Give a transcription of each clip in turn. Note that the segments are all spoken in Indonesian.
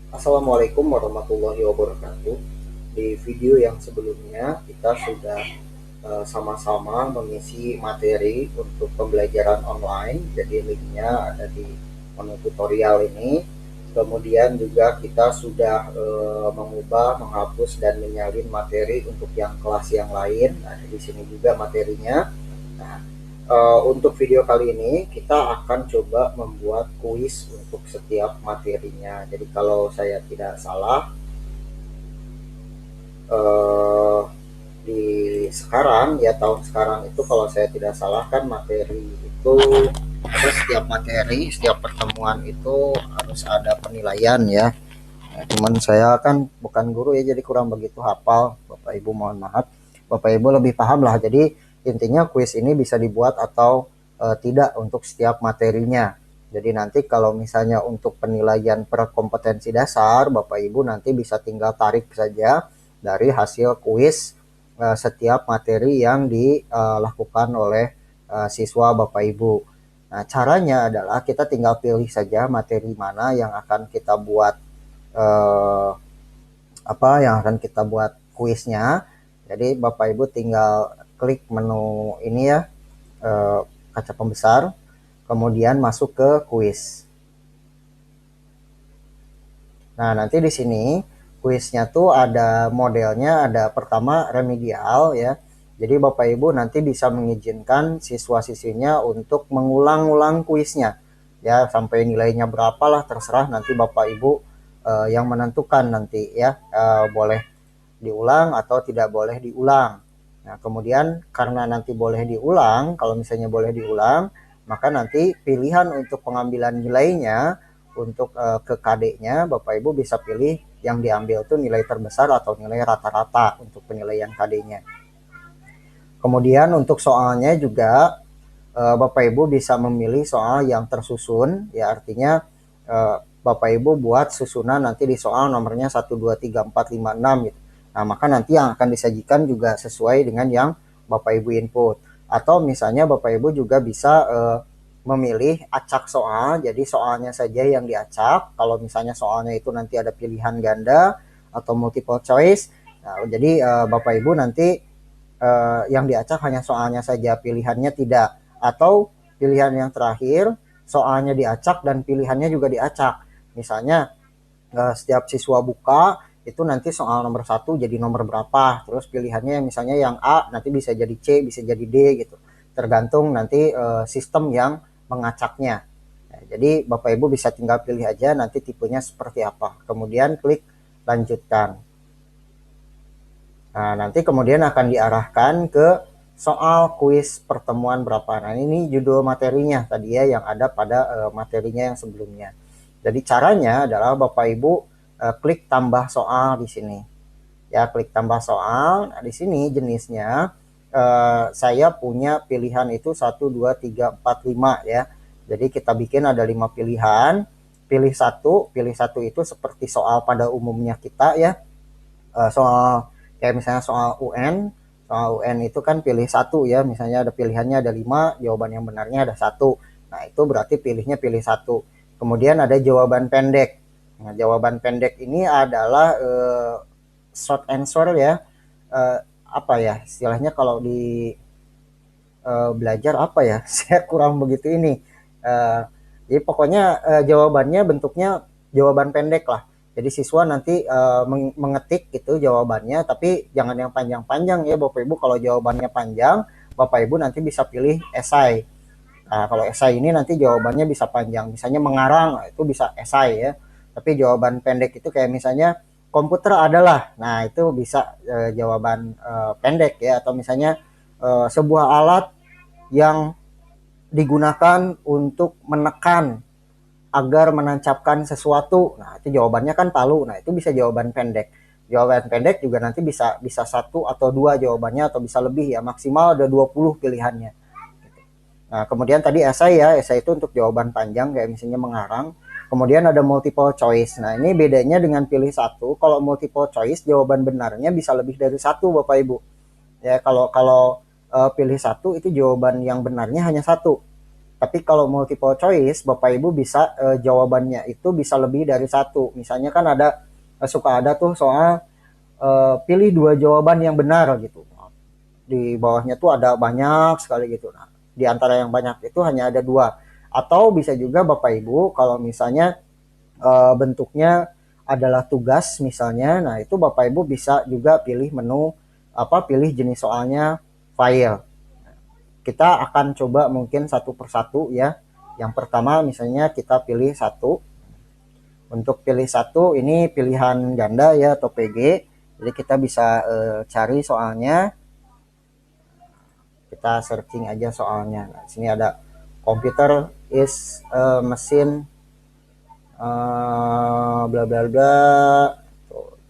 Assalamualaikum warahmatullahi wabarakatuh. Di video yang sebelumnya kita sudah sama-sama mengisi materi untuk pembelajaran online. Jadi linknya ada di menu tutorial ini. Kemudian juga kita sudah mengubah, menghapus dan menyalin materi untuk yang kelas yang lain. Ada di sini juga materinya. Nah, untuk video kali ini kita akan coba membuat kuis untuk setiap materinya. Jadi kalau saya tidak salah, eh, di sekarang ya tahun sekarang itu kalau saya tidak salah kan materi itu ada setiap materi, setiap pertemuan itu harus ada penilaian ya. Nah, cuman saya kan bukan guru ya, jadi kurang begitu hafal. Bapak Ibu mohon maaf. Bapak Ibu lebih paham lah. Jadi intinya kuis ini bisa dibuat atau tidak untuk setiap materinya. Jadi nanti kalau misalnya untuk penilaian per kompetensi dasar, Bapak Ibu nanti bisa tinggal tarik saja dari hasil kuis setiap materi yang dilakukan oleh siswa Bapak Ibu. Nah, caranya adalah kita tinggal pilih saja materi mana yang akan kita buat eh, apa yang akan kita buat kuisnya. Jadi Bapak Ibu tinggal klik menu ini ya, kaca pembesar, kemudian masuk ke kuis. Nah, nanti di sini kuisnya tuh ada modelnya, ada pertama remedial ya. Jadi Bapak Ibu nanti bisa mengizinkan siswa-siswinya untuk mengulang-ulang kuisnya. Ya, sampai nilainya berapa lah terserah nanti Bapak Ibu yang menentukan nanti ya, boleh diulang atau tidak boleh diulang. Nah, kemudian karena nanti boleh diulang, kalau misalnya boleh diulang, maka nanti pilihan untuk pengambilan nilainya untuk ke KD-nya Bapak Ibu bisa pilih yang diambil tuh nilai terbesar atau nilai rata-rata untuk penilaian KD-nya. Kemudian untuk soalnya juga Bapak Ibu bisa memilih soal yang tersusun, ya artinya Bapak Ibu buat susunan nanti di soal nomornya 1, 2, 3, 4, 5, 6 gitu. Nah, maka nanti yang akan disajikan juga sesuai dengan yang Bapak Ibu input. Atau misalnya Bapak Ibu juga bisa memilih acak soal, jadi soalnya saja yang diacak. Kalau misalnya soalnya itu nanti ada pilihan ganda atau multiple choice, nah, jadi Bapak Ibu nanti yang diacak hanya soalnya saja, pilihannya tidak. Atau pilihan yang terakhir, soalnya diacak dan pilihannya juga diacak. Misalnya setiap siswa buka itu nanti soal nomor satu jadi nomor berapa, terus pilihannya misalnya yang A nanti bisa jadi C, bisa jadi D gitu, tergantung nanti sistem yang mengacaknya. Nah, jadi Bapak Ibu bisa tinggal pilih aja nanti tipenya seperti apa, kemudian klik lanjutkan. Nah, nanti kemudian akan diarahkan ke soal kuis pertemuan berapa. Nah, ini judul materinya tadi ya yang ada pada materinya yang sebelumnya. Jadi caranya adalah Bapak Ibu klik tambah soal di sini. Ya, klik tambah soal. Nah, di sini jenisnya saya punya pilihan itu 1, 2, 3, 4, 5 ya. Jadi kita bikin ada 5 pilihan. Pilih satu itu seperti soal pada umumnya kita ya, soal kayak misalnya soal UN itu kan pilih satu ya, misalnya ada pilihannya ada 5, jawaban yang benarnya ada satu. Nah, itu berarti pilih satu. Kemudian ada jawaban pendek. Nah, jawaban pendek ini adalah short answer ya. Apa ya istilahnya kalau di belajar apa ya? Saya kurang begitu ini. Uh, jadi pokoknya jawabannya bentuknya jawaban pendek lah. Jadi siswa nanti mengetik itu jawabannya, tapi jangan yang panjang-panjang ya Bapak Ibu. Kalau jawabannya panjang, Bapak Ibu nanti bisa pilih esai. Nah, kalau esai ini nanti jawabannya bisa panjang. Misalnya mengarang, itu bisa esai ya. Tapi jawaban pendek itu kayak misalnya komputer adalah. Nah, itu bisa jawaban pendek ya. Atau misalnya sebuah alat yang digunakan untuk menekan agar menancapkan sesuatu. Nah, itu jawabannya kan palu. Nah, itu bisa jawaban pendek. Jawaban pendek juga nanti bisa bisa satu atau dua jawabannya atau bisa lebih ya, maksimal ada 20 pilihannya. Nah, kemudian tadi esai ya, esai itu untuk jawaban panjang kayak misalnya mengarang. Kemudian ada multiple choice. Nah, ini bedanya dengan pilih satu. Kalau multiple choice jawaban benarnya bisa lebih dari satu Bapak Ibu. Ya, kalau kalau pilih satu itu jawaban yang benarnya hanya satu. Tapi kalau multiple choice, Bapak Ibu bisa jawabannya itu bisa lebih dari satu. Misalnya kan ada suka ada tuh soal pilih 2 jawaban yang benar gitu. Di bawahnya tuh ada banyak sekali gitu. Nah, di antara yang banyak itu hanya ada 2. Atau bisa juga Bapak Ibu kalau misalnya bentuknya adalah tugas misalnya, nah itu Bapak Ibu bisa juga pilih menu pilih jenis soalnya file. Kita akan coba mungkin satu persatu ya. Yang pertama misalnya kita pilih satu. Untuk pilih satu ini pilihan ganda ya atau PG. Jadi kita bisa cari soalnya. Kita searching aja soalnya. Nah, sini ada computer is a machine bla bla bla.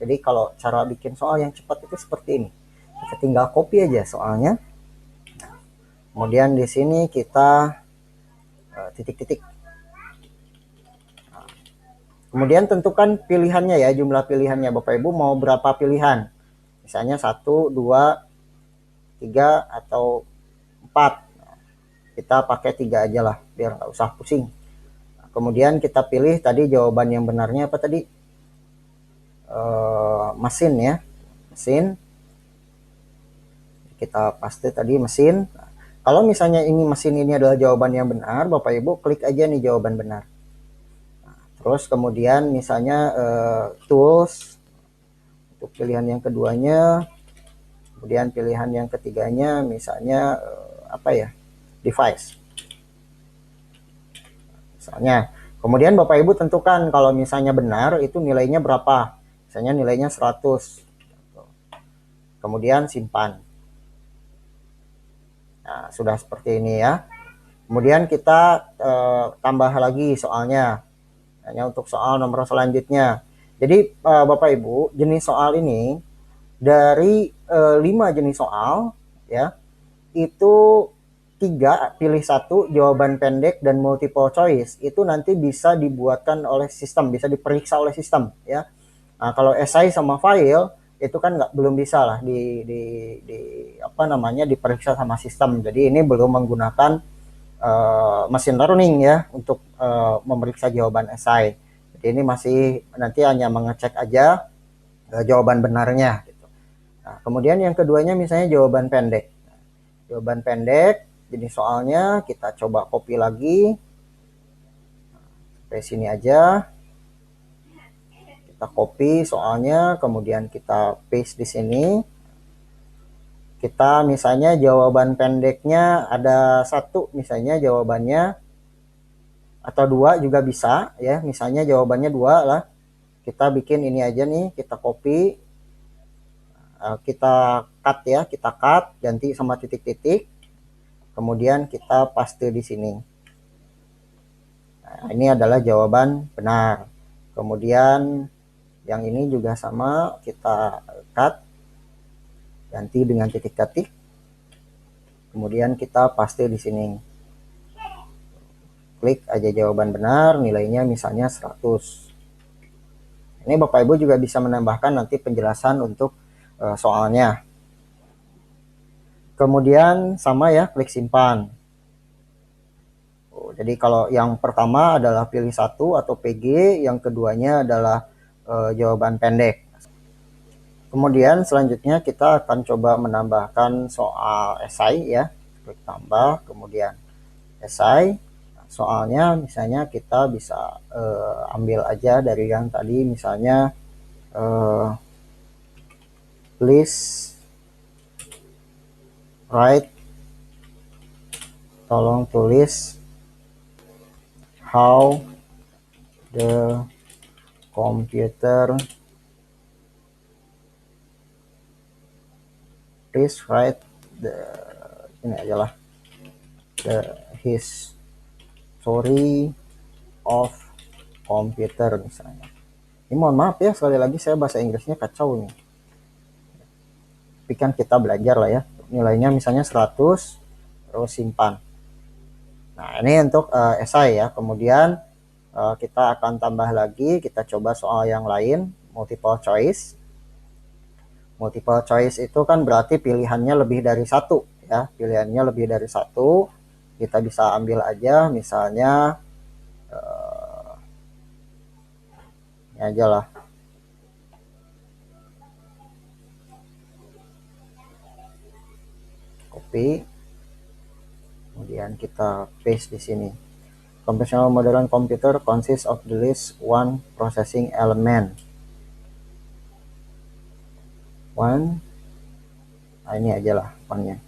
Jadi kalau cara bikin soal yang cepat itu seperti ini. Kita tinggal copy aja soalnya. Kemudian di sini kita titik-titik. Kemudian tentukan pilihannya ya, jumlah pilihannya. Bapak Ibu mau berapa pilihan? Misalnya 1, 2, 3, atau 4. Kita pakai 3 aja lah, biar nggak usah pusing. Kemudian kita pilih tadi jawaban yang benarnya apa tadi? Mesin ya, mesin. Kita paste tadi mesin. Kalau misalnya ini mesin ini adalah jawaban yang benar, Bapak Ibu klik aja nih jawaban benar. Nah, terus kemudian misalnya tools untuk pilihan yang keduanya, kemudian pilihan yang ketiganya misalnya device. Misalnya, kemudian Bapak Ibu tentukan kalau misalnya benar itu nilainya berapa. Misalnya nilainya 100. Kemudian simpan. Nah, sudah seperti ini ya. Kemudian kita tambah lagi soalnya. Hanya untuk soal nomor selanjutnya. Jadi Bapak Ibu, jenis soal ini dari 5 jenis soal ya, itu 3 pilih 1 jawaban pendek dan multiple choice itu nanti bisa dibuatkan oleh sistem, bisa diperiksa oleh sistem ya. Nah, kalau esai sama file itu kan belum bisa lah diperiksa sama sistem. Jadi ini belum menggunakan machine learning ya untuk memeriksa jawaban esai. Jadi ini masih nanti hanya mengecek aja jawaban benarnya gitu. Nah, kemudian yang keduanya misalnya jawaban pendek. Jawaban pendek jenis soalnya kita coba copy lagi. Sampai sini aja. Kita copy soalnya, kemudian kita paste di sini. Kita misalnya jawaban pendeknya ada 1 misalnya jawabannya, atau 2 juga bisa ya. Misalnya jawabannya 2 lah. Kita bikin ini aja nih, kita copy. Kita cut ya, kita cut ganti sama titik-titik. Kemudian kita paste di sini. Nah, ini adalah jawaban benar. Kemudian yang ini juga sama, kita cut ganti dengan titik-titik. Kemudian kita paste di sini. Klik aja jawaban benar, nilainya misalnya 100. Ini Bapak Ibu juga bisa menambahkan nanti penjelasan untuk soalnya. Kemudian sama ya, klik simpan. Jadi kalau yang pertama adalah pilih 1 atau PG, yang keduanya adalah jawaban pendek. Kemudian selanjutnya kita akan coba menambahkan soal esai ya. Klik tambah, kemudian esai. Soalnya misalnya kita bisa ambil aja dari yang tadi, misalnya please write, tolong tulis how the computer, please write ini adalah history of computer misalnya. Ini mohon maaf ya, sekali lagi saya bahasa Inggrisnya kacau nih. Tapi kan kita belajar lah ya. Nilainya misalnya 100, terus simpan. Nah, ini untuk esai ya. Kemudian kita akan tambah lagi, kita coba soal yang lain, multiple choice. Multiple choice itu kan berarti pilihannya lebih dari 1 ya. Pilihannya lebih dari 1. Kita bisa ambil aja misalnya ini aja lah. Copy. Kemudian kita paste di sini. Conventional modern computer consists of the least one processing element. One. Nah, ini aja lah one-nya.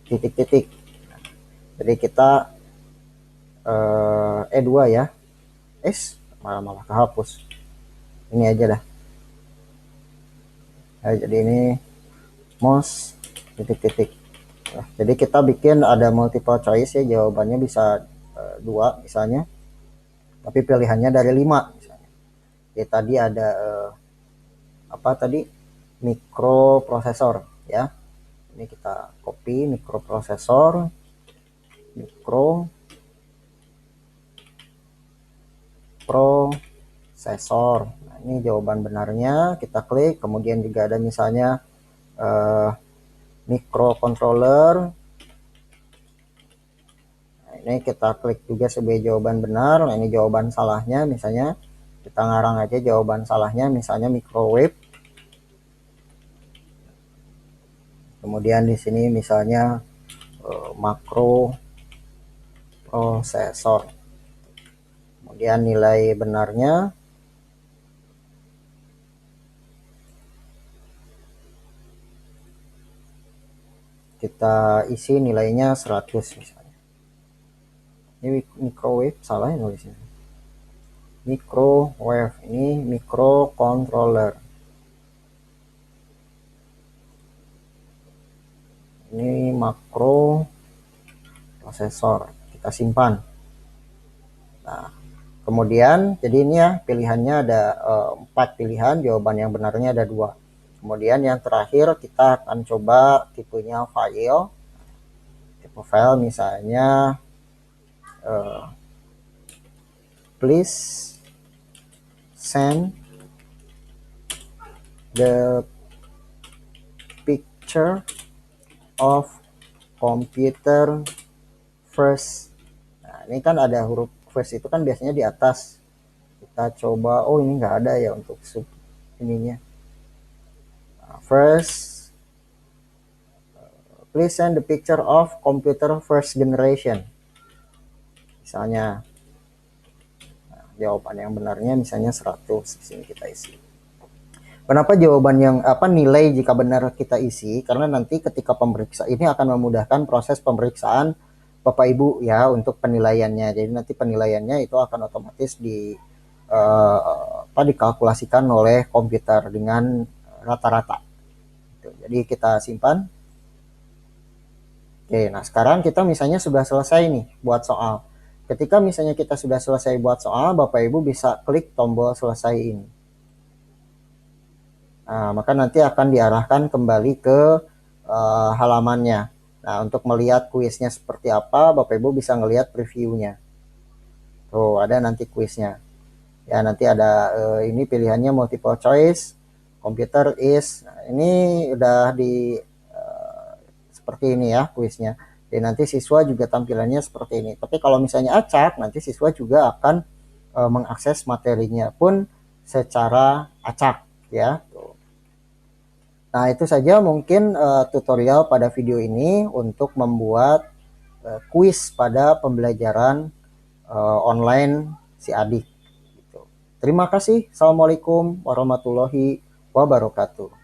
Titik-titik. Jadi kita E2 ya. Malah kehapus. Ini aja dah. Nah, jadi ini mouse titik-titik. Nah, jadi kita bikin ada multiple choice ya, jawabannya bisa 2 misalnya. Tapi pilihannya dari 5 misalnya. Jadi tadi ada apa tadi? Mikroprosesor ya. Ini kita copy mikroprosesor. Nah, ini jawaban benarnya, kita klik. Kemudian juga ada misalnya microcontroller. Nah, ini kita klik juga sebagai jawaban benar. Nah, ini jawaban salahnya, misalnya kita ngarang aja jawaban salahnya, misalnya microwave. Kemudian di sini misalnya makro prosesor. Kemudian nilai benarnya kita isi nilainya 100 misalnya. Ini microwave, salah ya nulisnya. Microwave, ini microcontroller. Ini makro prosesor, kita simpan. Nah, kemudian jadi ini ya pilihannya ada 4 pilihan, jawaban yang benarnya ada 2. Kemudian yang terakhir kita akan coba tipenya file. Tipe file misalnya please send the picture of computer first. Nah, ini kan ada huruf first itu kan biasanya di atas. Kita coba, oh ini nggak ada ya untuk sub ininya. Nah, first, please send the picture of computer first generation. Misalnya, nah, jawaban yang benarnya misalnya 100. Di sini kita isi. Kenapa jawaban yang nilai jika benar kita isi? Karena nanti ketika pemeriksa ini akan memudahkan proses pemeriksaan Bapak Ibu ya untuk penilaiannya. Jadi nanti penilaiannya itu akan otomatis dikalkulasikan oleh komputer dengan rata-rata. Jadi kita simpan. Oke, nah sekarang kita misalnya sudah selesai nih buat soal. Ketika misalnya kita sudah selesai buat soal, Bapak Ibu bisa klik tombol selesai ini. Nah, maka nanti akan diarahkan kembali ke halamannya. Nah, untuk melihat kuisnya seperti apa, Bapak Ibu bisa ngelihat previewnya. Tuh, ada nanti kuisnya. Ya, nanti ada ini pilihannya multiple choice, computer is. Nah, ini udah di seperti ini ya kuisnya. Dan nanti siswa juga tampilannya seperti ini. Tapi kalau misalnya acak, nanti siswa juga akan mengakses materinya pun secara acak ya. Tuh. Nah, itu saja mungkin tutorial pada video ini untuk membuat kuis pada pembelajaran online si adik. Gitu. Terima kasih. Assalamualaikum warahmatullahi wabarakatuh.